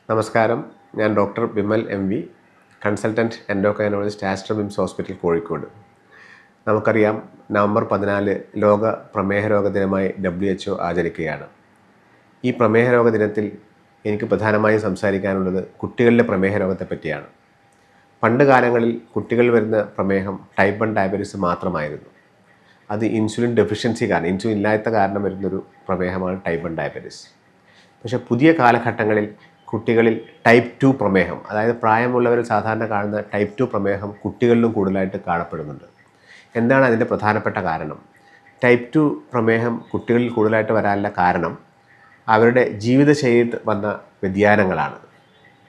നമസ്കാരം, ഞാൻ doctor Bimal MV, consultant endocrinologist Astra MIMS hospital Kozhikode. നമുക്കറിയാം, നവംബർ 14 ലോക പ്രമേഹ രോഗ ദിനമായി WHO ആചരിക്കുകയാണ്. ഈ പ്രമേഹ രോഗ ദിനത്തിൽ എനിക്ക് പ്രധാനമായും സംസാരിക്കാനുള്ളത് കുട്ടികളിലെ പ്രമേഹ രോഗത്തെ പറ്റിയാണ്. പണ്ട് കാലങ്ങളിൽ കുട്ടികളിൽ വരുന്ന പ്രമേഹം ടൈപ്പ് 1 ഡയബറ്റീസ് മാത്രമായിരുന്നു. അത് ഇൻസുലിൻ ഡെഫിഷ്യൻസി കാരണം, ഇൻസുലിൻ ഇല്ലാത്ത കാരണം വരുന്നൊരു പ്രമേഹമാണ് ടൈപ്പ് 1 ഡയബറ്റീസ്. പക്ഷേ പുതിയ കാലഘട്ടങ്ങളിൽ കുട്ടികളിൽ ടൈപ്പ് 2 പ്രമേഹം, അതായത് പ്രായമുള്ളവരിൽ സാധാരണ കാണുന്ന ടൈപ്പ് 2 പ്രമേഹം കുട്ടികളിലും കൂടുതലായിട്ട് കാണപ്പെടുന്നുണ്ട്. എന്താണ് അതിൻ്റെ പ്രധാനപ്പെട്ട കാരണം? ടൈപ്പ് 2 പ്രമേഹം കുട്ടികളിൽ കൂടുതലായിട്ട് വരാനുള്ള കാരണം അവരുടെ ജീവിതശൈലിയിൽ വന്ന വ്യതിയാനങ്ങളാണ്.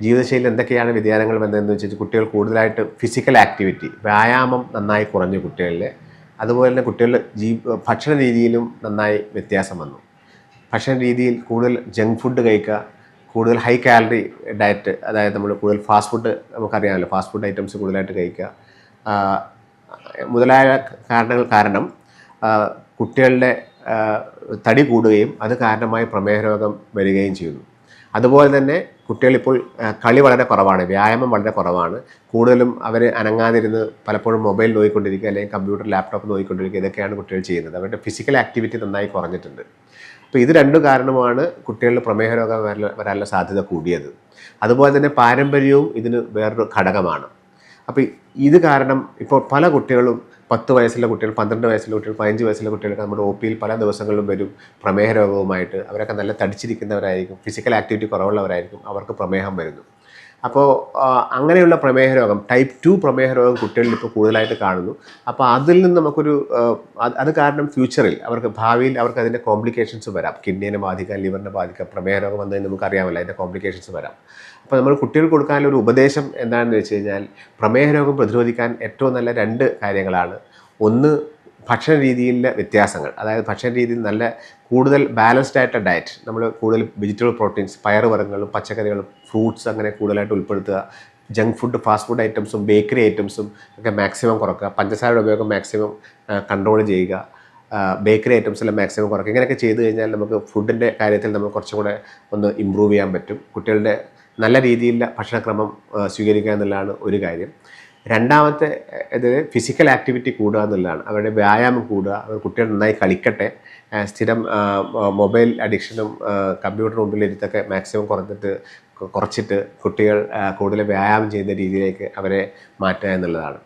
ജീവിതശൈലിയിൽ എന്തൊക്കെയാണ് വ്യതിയാനങ്ങൾ വന്നതെന്ന് വെച്ചാൽ, കുട്ടികൾ കൂടുതലായിട്ട് ഫിസിക്കൽ ആക്ടിവിറ്റി, വ്യായാമം നന്നായി കുറഞ്ഞു കുട്ടികളിൽ. അതുപോലെ തന്നെ കുട്ടികളുടെ ഭക്ഷണ രീതിയിലും നന്നായി വ്യത്യാസം വന്നു. ഭക്ഷണ രീതിയിൽ കൂടുതൽ ജങ്ക് ഫുഡ് കഴിക്കുക, കൂടുതൽ ഹൈ കാലറി ഡയറ്റ്, അതായത് നമ്മൾ കൂടുതൽ ഫാസ്റ്റ് ഫുഡ്, നമുക്കറിയാമല്ലോ, ഫാസ്റ്റ് ഫുഡ് ഐറ്റംസ് കൂടുതലായിട്ട് കഴിക്കുക മുതലായ കാരണങ്ങൾ കാരണം കുട്ടികളുടെ തടി കൂടുകയും അത് കാരണമായി പ്രമേഹ രോഗം വരികയും ചെയ്യുന്നു. അതുപോലെ തന്നെ കുട്ടികളിപ്പോൾ കളി വളരെ കുറവാണ്, വ്യായാമം വളരെ കുറവാണ്. കൂടുതലും അവർ അനങ്ങാതിരുന്ന് പലപ്പോഴും മൊബൈൽ നോക്കിക്കൊണ്ടിരിക്കുക, അല്ലെങ്കിൽ കമ്പ്യൂട്ടർ, ലാപ്ടോപ്പ് നോക്കിക്കൊണ്ടിരിക്കുക. ഇതൊക്കെയാണ് കുട്ടികൾ ചെയ്യുന്നത്. അവരുടെ ഫിസിക്കൽ ആക്ടിവിറ്റി നന്നായി കുറഞ്ഞിട്ടുണ്ട്. അപ്പോൾ ഇത് രണ്ടു കാരണമാണ് കുട്ടികളിൽ പ്രമേഹ രോഗം വരാനുള്ള സാധ്യത കൂടിയത്. അതുപോലെ തന്നെ പാരമ്പര്യവും ഇതിന് വേറൊരു ഘടകമാണ്. അപ്പോൾ ഇത് കാരണം ഇപ്പോൾ പല കുട്ടികളും 10 വയസ്സുള്ള കുട്ടികൾ, 12 വയസ്സുള്ള കുട്ടികൾ, 15 വയസ്സുള്ള കുട്ടികൾക്ക് നമ്മുടെ OPയിൽ പല ദിവസങ്ങളിലും വരും പ്രമേഹ രോഗവുമായിട്ട്. അവരൊക്കെ നല്ല തടിച്ചിരിക്കുന്നവരായിരിക്കും, ഫിസിക്കൽ ആക്ടിവിറ്റി കുറവുള്ളവരായിരിക്കും, അവർക്ക് പ്രമേഹം വരുന്നു. അപ്പോൾ അങ്ങനെയുള്ള പ്രമേഹ രോഗം, ടൈപ്പ് 2 പ്രമേഹ രോഗം കുട്ടികളിൽ ഇപ്പോൾ കൂടുതലായിട്ട് കാണുന്നു. അപ്പോൾ അതിൽ നിന്ന് നമുക്കൊരു അത് കാരണം ഫ്യൂച്ചറിൽ ഭാവിയിൽ അവർക്ക് അതിൻ്റെ കോംപ്ലിക്കേഷൻസ് വരാം. കിഡ്നിയെ ബാധിക്കാം, ലിവറിനെ ബാധിക്കാം. പ്രമേഹ രോഗം വന്നതിന് നമുക്കറിയാമല്ലോ, അതിൻ്റെ കോംപ്ലിക്കേഷൻസ് വരാം. അപ്പോൾ നമ്മൾ കുട്ടികൾക്ക് കൊടുക്കാനുള്ള ഒരു ഉപദേശം എന്താണെന്ന് വെച്ച് കഴിഞ്ഞാൽ, പ്രമേഹ രോഗം പ്രതിരോധിക്കാൻ ഏറ്റവും നല്ല 2 കാര്യങ്ങളാണ്. ഒന്ന്, ഭക്ഷണ രീതിയിലെ വ്യത്യാസങ്ങൾ, അതായത് ഭക്ഷണ രീതിയിൽ നല്ല കൂടുതൽ ബാലൻസ്ഡ് ആയിട്ട് ഡയറ്റ്, നമ്മൾ കൂടുതൽ വെജിറ്റബിൾ പ്രോട്ടീൻസ്, പയറുവർഗ്ഗങ്ങളും പച്ചക്കറികളും ഫ്രൂട്ട്സ് അങ്ങനെ കൂടുതലായിട്ട് ഉൾപ്പെടുത്തുക. ജങ്ക് ഫുഡ്, ഫാസ്റ്റ് ഫുഡ് ഐറ്റംസും ബേക്കറി ഐറ്റംസും ഒക്കെ മാക്സിമം കുറയ്ക്കുക. പഞ്ചസാരയുടെ ഉപയോഗം മാക്സിമം കൺട്രോൾ ചെയ്യുക. ബേക്കറി ഐറ്റംസെല്ലാം മാക്സിമം കുറയ്ക്കുക. ഇങ്ങനെയൊക്കെ ചെയ്ത് കഴിഞ്ഞാൽ നമുക്ക് ഫുഡിൻ്റെ കാര്യത്തിൽ നമുക്ക് കുറച്ചും കൂടെ ഒന്ന് ഇമ്പ്രൂവ് ചെയ്യാൻ പറ്റും. കുട്ടികളുടെ നല്ല രീതിയിലുള്ള ഭക്ഷണക്രമം സ്വീകരിക്കുക എന്നുള്ളതാണ് ഒരു കാര്യം. രണ്ടാമത്തെ ഇത് ഫിസിക്കൽ ആക്ടിവിറ്റി കൂടുക എന്നുള്ളതാണ്. അവരുടെ വ്യായാമം കൂടുക, അവർ കുട്ടികൾ നന്നായി കളിക്കട്ടെ. സ്ഥിരം മൊബൈൽ അഡിക്ഷനും കമ്പ്യൂട്ടർ മുമ്പിലിരുത്തൊക്കെ മാക്സിമം കുറച്ചിട്ട് കുട്ടികൾ കൂടുതൽ വ്യായാമം ചെയ്യുന്ന രീതിയിലേക്ക് അവരെ മാറ്റുക എന്നുള്ളതാണ്.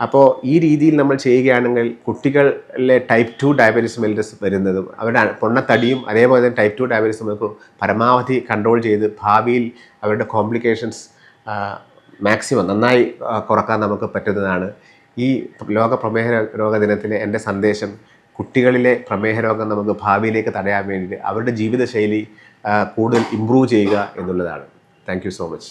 അപ്പോൾ ഈ രീതിയിൽ നമ്മൾ ചെയ്യുകയാണെങ്കിൽ കുട്ടികളിലെ ടൈപ്പ് 2 ഡയബറ്റീസ് മെലിറ്റസ് വരുന്നതും അവരുടെ പൊണ്ണത്തടിയും അതേപോലെ തന്നെ ടൈപ്പ് 2 ഡയബറ്റീസ് നമുക്ക് പരമാവധി കൺട്രോൾ ചെയ്ത് ഭാവിയിൽ അവരുടെ കോംപ്ലിക്കേഷൻസ് മാക്സിമം നന്നായി കുറക്കാൻ നമുക്ക് പറ്റുന്നതാണ്. ഈ ലോക പ്രമേഹ രോഗ ദിനത്തിലെ എൻ്റെ സന്ദേശം, കുട്ടികളിലെ പ്രമേഹ രോഗം നമുക്ക് ഭാവിയിലേക്ക് തടയാൻ വേണ്ടിയിട്ട് അവരുടെ ജീവിതശൈലി കൂടുതൽ ഇമ്പ്രൂവ് ചെയ്യുക എന്നുള്ളതാണ്. Thank you so much.